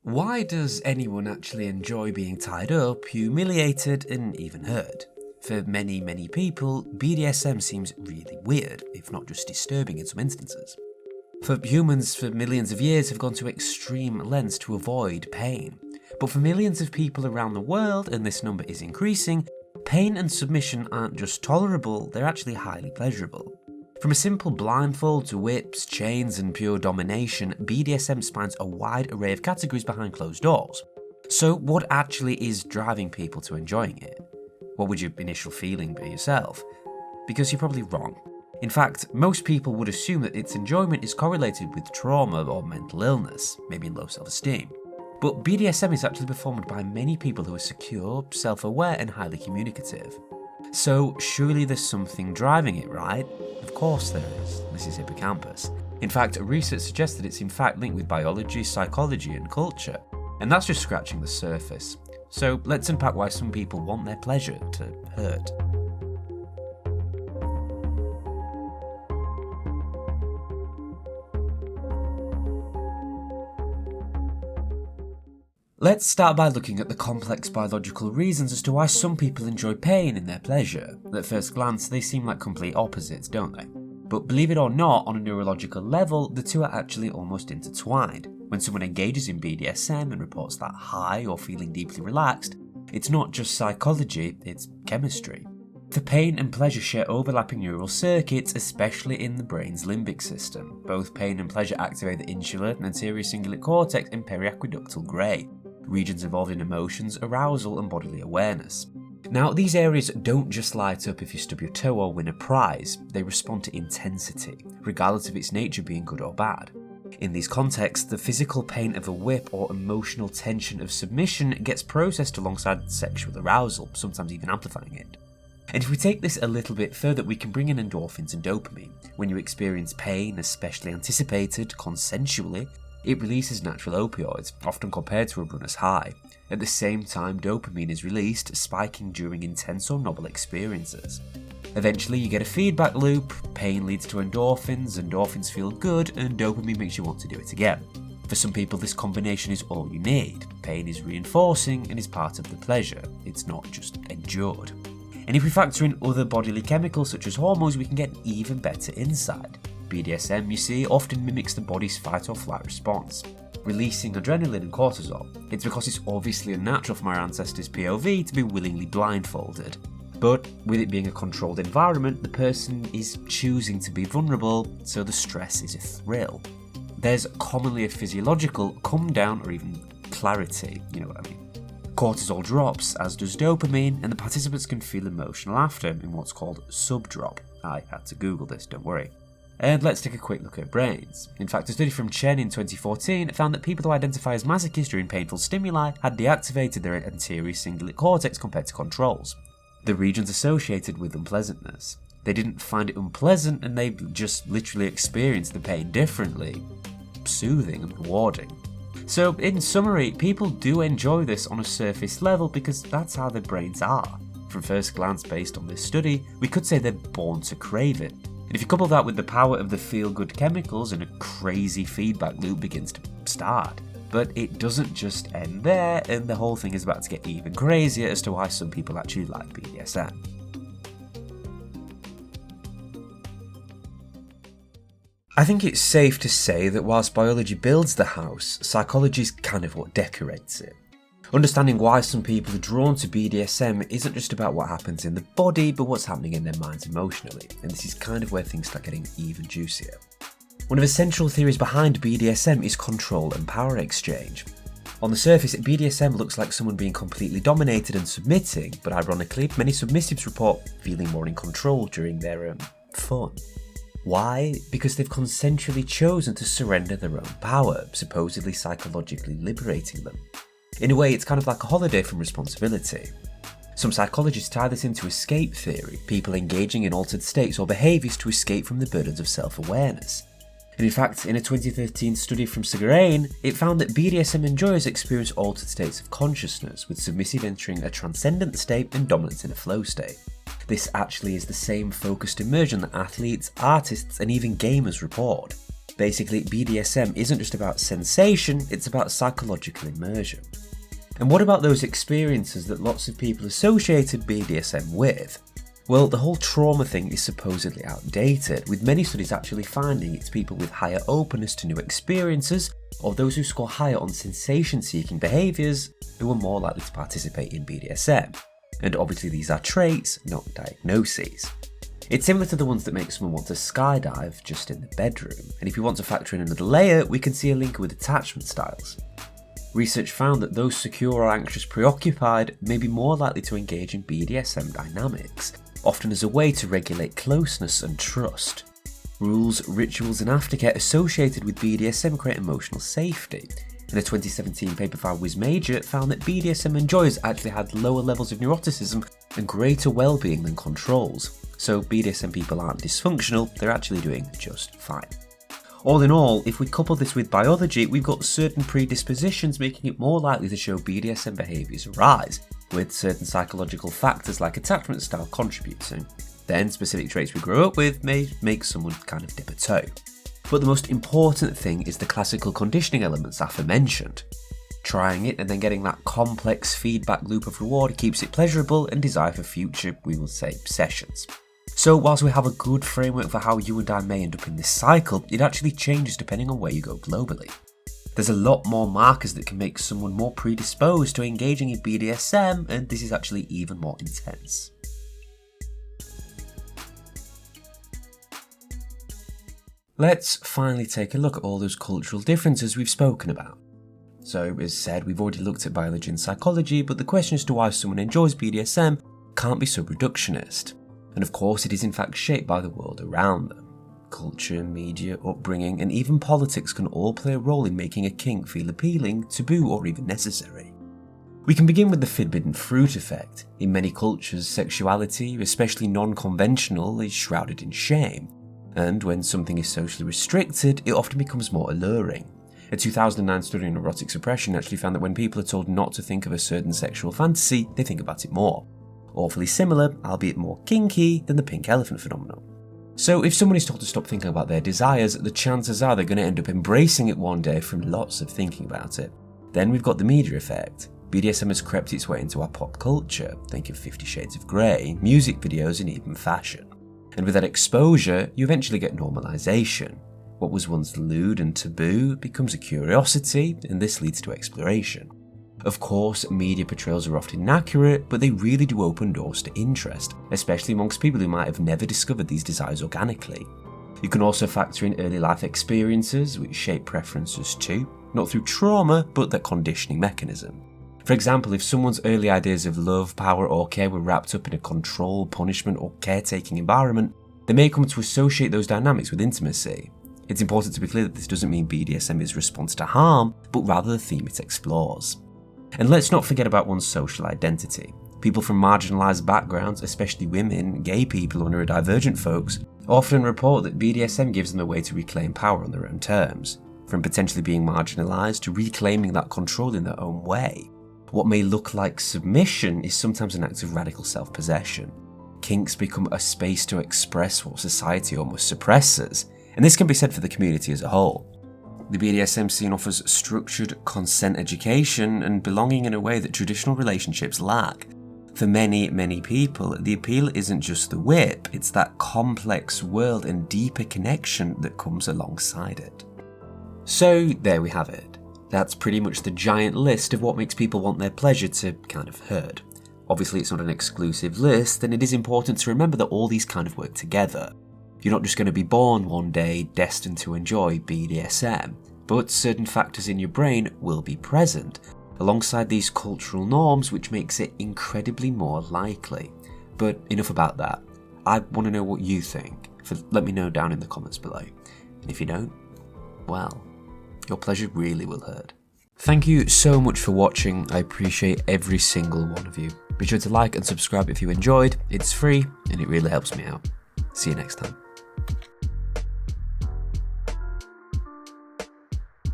Why does anyone actually enjoy being tied up, humiliated, and even hurt? For many, many people, BDSM seems really weird, if not just disturbing in some instances. For humans, for millions of years, have gone to extreme lengths to avoid pain. But for millions of people around the world, and this number is increasing, pain and submission aren't just tolerable, they're actually highly pleasurable. From a simple blindfold to whips, chains, and pure domination, BDSM spans a wide array of categories behind closed doors. So what actually is driving people to enjoying it? What would your initial feeling be yourself? Because you're probably wrong. In fact, most people would assume that its enjoyment is correlated with trauma or mental illness, maybe low self-esteem. But BDSM is actually performed by many people who are secure, self-aware, and highly communicative. So surely there's something driving it, right? Of course there is. This is Hippocampus. In fact, research suggests that it's in fact linked with biology, psychology, and culture. And that's just scratching the surface. So let's unpack why some people want their pleasure to hurt. Let's start by looking at the complex biological reasons as to why some people enjoy pain in their pleasure. At first glance, they seem like complete opposites, don't they? But believe it or not, on a neurological level, the two are actually almost intertwined. When someone engages in BDSM and reports that high or feeling deeply relaxed, it's not just psychology, it's chemistry. For pain and pleasure share overlapping neural circuits, especially in the brain's limbic system. Both pain and pleasure activate the insular and anterior cingulate cortex and periaqueductal grey, regions involved in emotions, arousal, and bodily awareness. Now, these areas don't just light up if you stub your toe or win a prize, they respond to intensity, regardless of its nature being good or bad. In these contexts, the physical pain of a whip or emotional tension of submission gets processed alongside sexual arousal, sometimes even amplifying it. And if we take this a little bit further, we can bring in endorphins and dopamine. When you experience pain, especially anticipated, consensually, it releases natural opioids, often compared to a runner's high. At the same time, dopamine is released, spiking during intense or novel experiences. Eventually, you get a feedback loop, pain leads to endorphins, endorphins feel good, and dopamine makes you want to do it again. For some people, this combination is all you need. Pain is reinforcing and is part of the pleasure, it's not just endured. And if we factor in other bodily chemicals such as hormones, we can get an even better insight. BDSM, you see, often mimics the body's fight or flight response, releasing adrenaline and cortisol. It's because it's obviously unnatural from our ancestors' POV to be willingly blindfolded. But with it being a controlled environment, the person is choosing to be vulnerable, so the stress is a thrill. There's commonly a physiological come down or even clarity, you know what I mean. Cortisol drops, as does dopamine, and the participants can feel emotional after in what's called sub-drop. I had to Google this, don't worry. And let's take a quick look at brains. In fact, a study from Chen in 2014 found that people who identify as masochists during painful stimuli had deactivated their anterior cingulate cortex compared to controls, the regions associated with unpleasantness. They didn't find it unpleasant and they just literally experienced the pain differently, soothing and rewarding. So in summary, people do enjoy this on a surface level because that's how their brains are. From first glance, based on this study, we could say they're born to crave it. And if you couple that with the power of the feel-good chemicals, and a crazy feedback loop begins to start. But it doesn't just end there, and the whole thing is about to get even crazier as to why some people actually like BDSM. I think it's safe to say that whilst biology builds the house, psychology is kind of what decorates it. Understanding why some people are drawn to BDSM isn't just about what happens in the body, but what's happening in their minds emotionally, and this is kind of where things start getting even juicier. One of the central theories behind BDSM is control and power exchange. On the surface, BDSM looks like someone being completely dominated and submitting, but ironically, many submissives report feeling more in control during their fun. Why? Because they've consensually chosen to surrender their own power, supposedly psychologically liberating them. In a way, it's kind of like a holiday from responsibility. Some psychologists tie this into escape theory, people engaging in altered states or behaviours to escape from the burdens of self-awareness. And in fact, in a 2013 study from Segurain, it found that BDSM enjoyers experience altered states of consciousness, with submissive entering a transcendent state and dominance in a flow state. This actually is the same focused immersion that athletes, artists, and even gamers report. Basically, BDSM isn't just about sensation, it's about psychological immersion. And what about those experiences that lots of people associated BDSM with? Well, the whole trauma thing is supposedly outdated, with many studies actually finding it's people with higher openness to new experiences, or those who score higher on sensation-seeking behaviours, who are more likely to participate in BDSM. And obviously these are traits, not diagnoses. It's similar to the ones that make someone want to skydive just in the bedroom, and if you want to factor in another layer, we can see a link with attachment styles. Research found that those secure or anxious preoccupied may be more likely to engage in BDSM dynamics, often as a way to regulate closeness and trust. Rules, rituals and aftercare associated with BDSM create emotional safety, and a 2017 paper by Wiz Major found that BDSM enjoyers actually had lower levels of neuroticism and greater well-being than controls. So BDSM people aren't dysfunctional, they're actually doing just fine. All in all, if we couple this with biology, we've got certain predispositions making it more likely to show BDSM behaviours arise, with certain psychological factors like attachment style contributing. Then specific traits we grow up with may make someone kind of dip a toe. But the most important thing is the classical conditioning elements aforementioned. Trying it and then getting that complex feedback loop of reward keeps it pleasurable and desire for future, we will say, sessions. So whilst we have a good framework for how you and I may end up in this cycle, it actually changes depending on where you go globally. There's a lot more markers that can make someone more predisposed to engaging in BDSM, and this is actually even more intense. Let's finally take a look at all those cultural differences we've spoken about. So, as said, we've already looked at biology and psychology, but the question as to why someone enjoys BDSM can't be so reductionist. And of course, it is in fact shaped by the world around them. Culture, media, upbringing, and even politics can all play a role in making a kink feel appealing, taboo, or even necessary. We can begin with the forbidden fruit effect. In many cultures, sexuality, especially non-conventional, is shrouded in shame. And when something is socially restricted, it often becomes more alluring. A 2009 study on erotic suppression actually found that when people are told not to think of a certain sexual fantasy, they think about it more. Awfully similar, albeit more kinky, than the pink elephant phenomenon. So if someone is told to stop thinking about their desires, the chances are they're going to end up embracing it one day from lots of thinking about it. Then we've got the media effect. BDSM has crept its way into our pop culture. Think of 50 Shades of Grey, music videos and even fashion. And with that exposure, you eventually get normalization. What was once lewd and taboo becomes a curiosity, and this leads to exploration. Of course, media portrayals are often inaccurate, but they really do open doors to interest, especially amongst people who might have never discovered these desires organically. You can also factor in early life experiences, which shape preferences too, not through trauma, but their conditioning mechanism. For example, if someone's early ideas of love, power, or care were wrapped up in a control, punishment, or caretaking environment, they may come to associate those dynamics with intimacy. It's important to be clear that this doesn't mean BDSM is a response to harm, but rather the theme it explores. And let's not forget about one's social identity. People from marginalised backgrounds, especially women, gay people, or neurodivergent folks, often report that BDSM gives them a way to reclaim power on their own terms, from potentially being marginalised to reclaiming that control in their own way. What may look like submission is sometimes an act of radical self-possession. Kinks become a space to express what society almost suppresses, and this can be said for the community as a whole. The BDSM scene offers structured consent education and belonging in a way that traditional relationships lack. For many, many people, the appeal isn't just the whip, it's that complex world and deeper connection that comes alongside it. So there we have it. That's pretty much the giant list of what makes people want their pleasure to kind of hurt. Obviously it's not an exclusive list, and it is important to remember that all these kind of work together. You're not just going to be born one day destined to enjoy BDSM, but certain factors in your brain will be present, alongside these cultural norms, which makes it incredibly more likely. But enough about that. I want to know what you think, so let me know down in the comments below. And if you don't, well, your pleasure really will hurt. Thank you so much for watching, I appreciate every single one of you. Be sure to like and subscribe if you enjoyed, it's free and it really helps me out. See you next time.